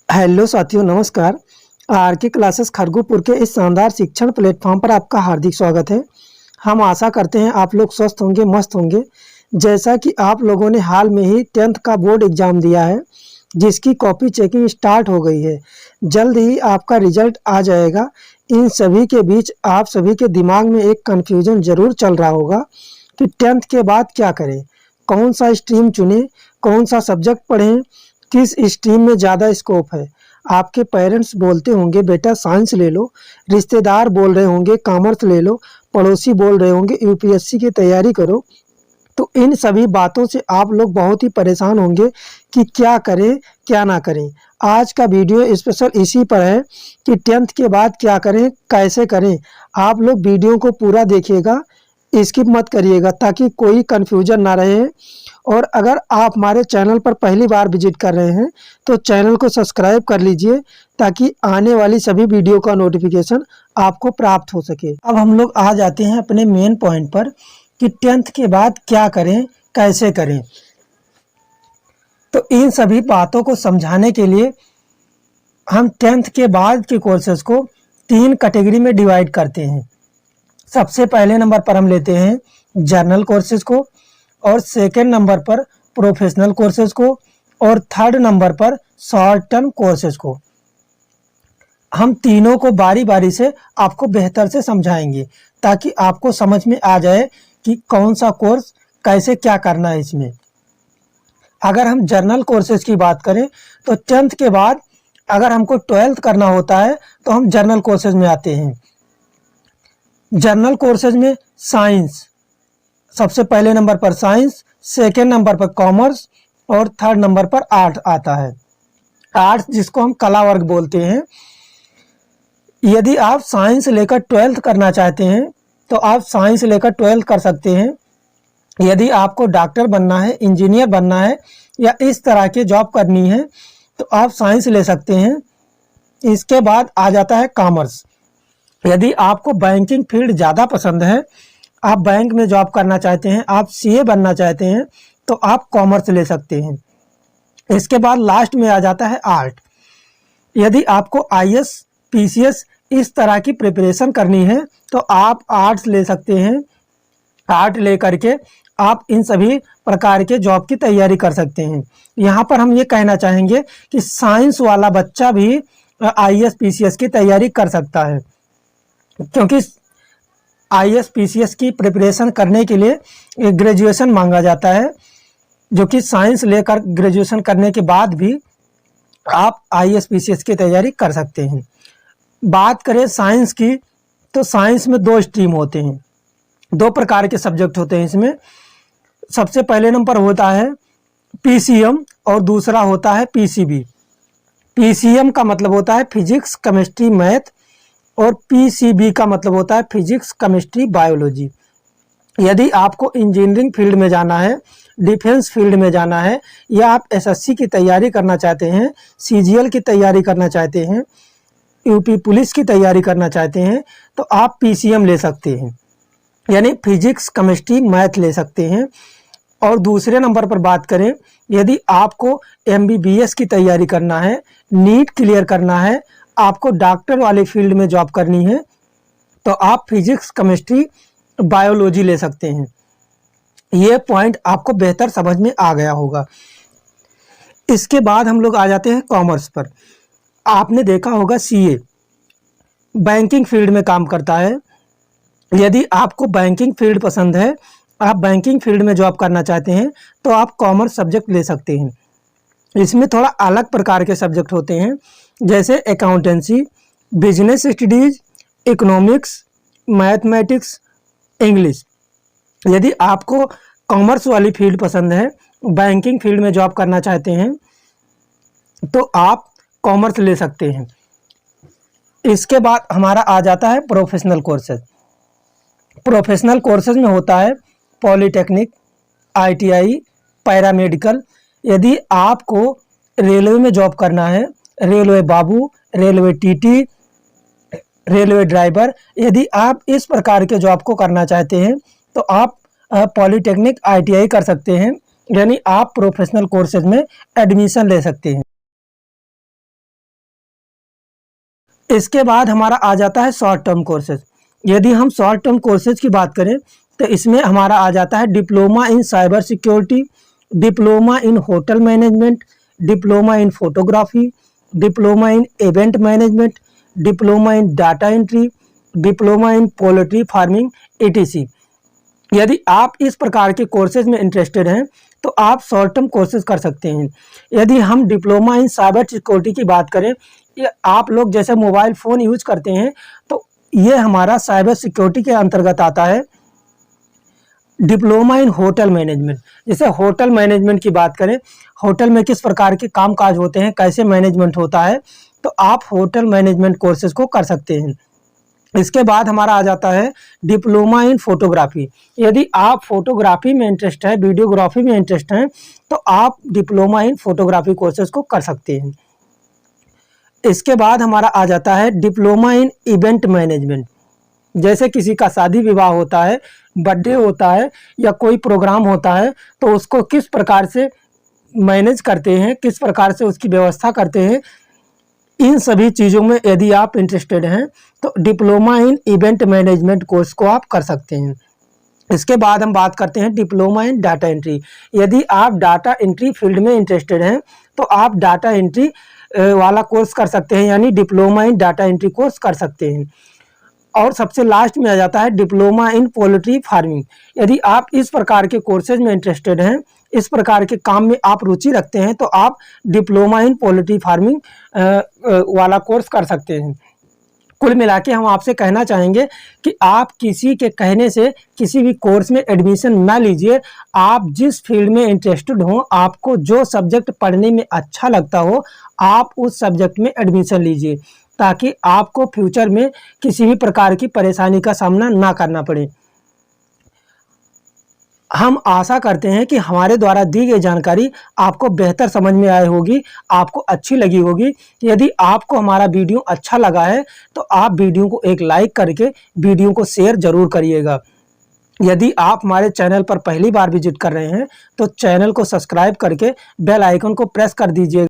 Hello साथियों, नमस्कार। Are के क्लासेस खरगोपुर के इस शानदार शिक्षण प्लेटफॉर्म पर आपका हार्दिक स्वागत है। हम आशा करते हैं आप लोग स्वस्थ होंगे, मस्त होंगे। जैसा कि आप लोगों ने हाल में ही 10th का बोर्ड एग्जाम दिया है, जिसकी कॉपी चेकिंग स्टार्ट हो गई है। जल्द ही आपका रिजल्ट आ जाएगा। इन सभी के बीच आप सभी के दिमाग में एक कन्फ्यूजन जरूर चल रहा होगा कि 10th के बाद क्या करें, कौन सा स्ट्रीम चुनें, कौन सा सब्जेक्ट पढ़ें, किस स्ट्रीम में ज़्यादा स्कोप है। आपके पेरेंट्स बोलते होंगे बेटा साइंस ले लो, रिश्तेदार बोल रहे होंगे कॉमर्स ले लो, पड़ोसी बोल रहे होंगे यूपीएससी की तैयारी करो। तो इन सभी बातों से आप लोग बहुत ही परेशान होंगे कि क्या करें क्या ना करें। आज का वीडियो स्पेशल इसी पर है कि 10th के बाद क्या करें, कैसे करें। आप लोग वीडियो को पूरा देखिएगा, स्किप मत करिएगा ताकि कोई कन्फ्यूजन ना रहे। और अगर आप हमारे चैनल पर पहली बार विजिट कर रहे हैं तो चैनल को सब्सक्राइब कर लीजिए ताकि आने वाली सभी वीडियो का नोटिफिकेशन आपको प्राप्त हो सके। अब हम लोग आ जाते हैं अपने मेन पॉइंट पर कि 10th के बाद क्या करें, कैसे करें। तो इन सभी बातों को समझाने के लिए हम 10th के बाद के कोर्सेज को 3 कैटेगरी में डिवाइड करते हैं। सबसे पहले नंबर पर हम लेते हैं जर्नल कोर्सेज को, और सेकेंड नंबर पर प्रोफेशनल कोर्सेज को, और थर्ड नंबर पर शॉर्ट टर्म कोर्सेज को। हम तीनों को बारी बारी से आपको बेहतर से समझाएंगे ताकि आपको समझ में आ जाए कि कौन सा कोर्स कैसे क्या करना है इसमें। अगर हम जर्नल कोर्सेज की बात करें तो 10th के बाद अगर हमको 12th करना होता है तो हम जर्नल कोर्सेज में आते हैं। जर्नल कोर्सेज में साइंस सबसे पहले नंबर पर, साइंस सेकेंड नंबर पर कॉमर्स, और थर्ड नंबर पर आर्ट आता है। आर्ट्स जिसको हम कला वर्ग बोलते हैं। यदि आप साइंस लेकर 12th करना चाहते हैं तो आप साइंस लेकर 12th कर सकते हैं। यदि आपको डॉक्टर बनना है, इंजीनियर बनना है या इस तरह की जॉब करनी है तो आप साइंस ले सकते हैं। इसके बाद आ जाता है कॉमर्स। यदि आपको बैंकिंग फील्ड ज़्यादा पसंद है, आप बैंक में जॉब करना चाहते हैं, आप सीए बनना चाहते हैं तो आप कॉमर्स ले सकते हैं। इसके बाद लास्ट में आ जाता है आर्ट। यदि आपको आईएएस पीसीएस इस तरह की प्रिपरेशन करनी है तो आप आर्ट्स ले सकते हैं। आर्ट ले करके आप इन सभी प्रकार के जॉब की तैयारी कर सकते हैं। यहाँ पर हम ये कहना चाहेंगे कि साइंस वाला बच्चा भी आईएएस पीसीएस की तैयारी कर सकता है, क्योंकि आईएएस पीसीएस की प्रिपरेशन करने के लिए ग्रेजुएशन मांगा जाता है, जो कि साइंस लेकर ग्रेजुएशन करने के बाद भी आप आईएएस पीसीएस की तैयारी कर सकते हैं। बात करें साइंस की तो साइंस में 2 स्ट्रीम होते हैं, 2 प्रकार के सब्जेक्ट होते हैं इसमें। सबसे पहले नंबर होता है पीसीएम और दूसरा होता है पीसीबी। पीसीएम का मतलब होता है फिजिक्स केमिस्ट्री मैथ, और पीसीबी का मतलब होता है फिजिक्स केमिस्ट्री बायोलॉजी। यदि आपको इंजीनियरिंग फील्ड में जाना है, डिफेंस फील्ड में जाना है, या आप एसएससी की तैयारी करना चाहते हैं, सीजीएल की तैयारी करना चाहते हैं, यूपी पुलिस की तैयारी करना चाहते हैं तो आप पीसीएम ले सकते हैं, यानी फिजिक्स केमिस्ट्री मैथ ले सकते हैं। और दूसरे नंबर पर बात करें, यदि आपको एमबीबीएस की तैयारी करना है, नीट क्लियर करना है, आपको डॉक्टर वाले फील्ड में जॉब करनी है तो आप फिजिक्स केमिस्ट्री बायोलॉजी ले सकते हैं। ये पॉइंट आपको बेहतर समझ में आ गया होगा। इसके बाद हम लोग आ जाते हैं कॉमर्स पर। आपने देखा होगा सीए बैंकिंग फील्ड में काम करता है। यदि आपको बैंकिंग फील्ड पसंद है, आप बैंकिंग फील्ड में जॉब करना चाहते हैं तो आप कॉमर्स सब्जेक्ट ले सकते हैं। इसमें थोड़ा अलग प्रकार के सब्जेक्ट होते हैं, जैसे accountancy, business studies, economics, mathematics, English. यदि आपको कॉमर्स वाली फील्ड पसंद है, बैंकिंग फील्ड में जॉब करना चाहते हैं तो आप कॉमर्स ले सकते हैं। इसके बाद हमारा आ जाता है प्रोफेशनल कोर्सेज। प्रोफेशनल कोर्सेज में होता है पॉलीटेक्निक, आईटीआई, पैरामेडिकल। यदि आपको रेलवे में जॉब करना है, रेलवे बाबू, रेलवे टीटी, रेलवे ड्राइवर, यदि आप इस प्रकार के जॉब को करना चाहते हैं तो आप पॉलीटेक्निक आईटीआई कर सकते हैं, यानी आप प्रोफेशनल कोर्सेज में एडमिशन ले सकते हैं। इसके बाद हमारा आ जाता है शॉर्ट टर्म कोर्सेज। यदि हम शॉर्ट टर्म कोर्सेज की बात करें तो इसमें हमारा आ जाता है diploma in cyber security, diploma in hotel management, diploma in photography, diploma in event management, diploma in data entry, diploma in poultry farming etc। यदि आप इस प्रकार के कोर्सेज में इंटरेस्टेड हैं तो आप शॉर्ट टर्म कोर्सेज कर सकते हैं। यदि हम डिप्लोमा इन साइबर सिक्योरिटी की बात करें, ये आप लोग जैसे मोबाइल फ़ोन यूज करते हैं तो ये हमारा साइबर सिक्योरिटी के अंतर्गत आता है। डिप्लोमा इन होटल मैनेजमेंट, जैसे होटल मैनेजमेंट की बात करें, होटल में किस प्रकार के कामकाज होते हैं, कैसे मैनेजमेंट होता है, तो आप होटल मैनेजमेंट कोर्सेज को कर सकते हैं। इसके बाद हमारा आ जाता है डिप्लोमा इन फोटोग्राफी। यदि आप फोटोग्राफी में इंटरेस्ट है, वीडियोग्राफी में इंटरेस्ट है, तो आप डिप्लोमा इन फोटोग्राफी कोर्सेज को कर सकते हैं। इसके बाद हमारा आ जाता है डिप्लोमा इन इवेंट मैनेजमेंट। जैसे किसी का शादी विवाह होता है, बर्थडे होता है या कोई प्रोग्राम होता है, तो उसको किस प्रकार से मैनेज करते हैं, किस प्रकार से उसकी व्यवस्था करते हैं, इन सभी चीज़ों में यदि आप इंटरेस्टेड हैं तो diploma in event management course को आप कर सकते हैं। इसके बाद हम बात करते हैं डिप्लोमा इन डाटा एंट्री। यदि आप डाटा एंट्री फील्ड में इंटरेस्टेड हैं तो आप डाटा एंट्री वाला कोर्स कर सकते हैं, यानी diploma in data entry course कर सकते हैं। और सबसे लास्ट में आ जाता है डिप्लोमा इन पोल्ट्री फार्मिंग। यदि आप इस प्रकार के कोर्सेज में इंटरेस्टेड हैं, इस प्रकार के काम में आप रुचि रखते हैं, तो आप डिप्लोमा इन पोल्ट्री फार्मिंग वाला कोर्स कर सकते हैं। कुल मिला के हम आपसे कहना चाहेंगे कि आप किसी के कहने से किसी भी कोर्स में एडमिशन ना लीजिए। आप जिस फील्ड में इंटरेस्टेड हो, आपको जो सब्जेक्ट पढ़ने में अच्छा लगता हो, आप उस सब्जेक्ट में एडमिशन लीजिए, ताकि आपको फ्यूचर में किसी भी प्रकार की परेशानी का सामना ना करना पड़े। हम आशा करते हैं कि हमारे द्वारा दी गई जानकारी आपको बेहतर समझ में आई होगी, आपको अच्छी लगी होगी। यदि आपको हमारा वीडियो अच्छा लगा है तो आप वीडियो को एक लाइक करके वीडियो को शेयर जरूर करिएगा। यदि आप हमारे चैनल पर पहली बार विजिट कर रहे हैं तो चैनल को सब्सक्राइब करके बेल आइकन को प्रेस कर दीजिए।